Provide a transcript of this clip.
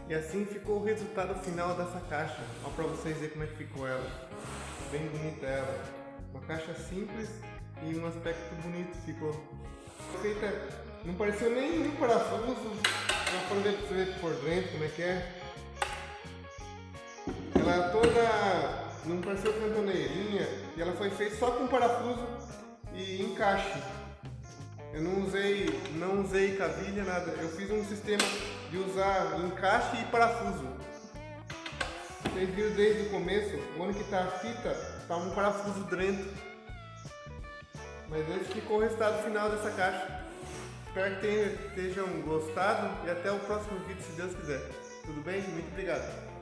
E assim ficou o resultado final dessa caixa. Olha pra vocês verem como é que ficou ela. Bem bonita ela. Uma caixa simples e um aspecto bonito ficou. Feita, não pareceu nenhum parafuso. Dá pra ver por dentro como é que é. Ela toda, não pareceu cantoneirinha, e ela foi feita só com parafuso e encaixe. Eu não usei cavilha, nada. Eu fiz um sistema de usar encaixe e parafuso. Vocês viram desde o começo, onde que tá a fita, tá um parafuso dentro. Mas esse ficou o resultado final dessa caixa. Espero que tenham gostado e até o próximo vídeo, se Deus quiser. Tudo bem? Muito obrigado.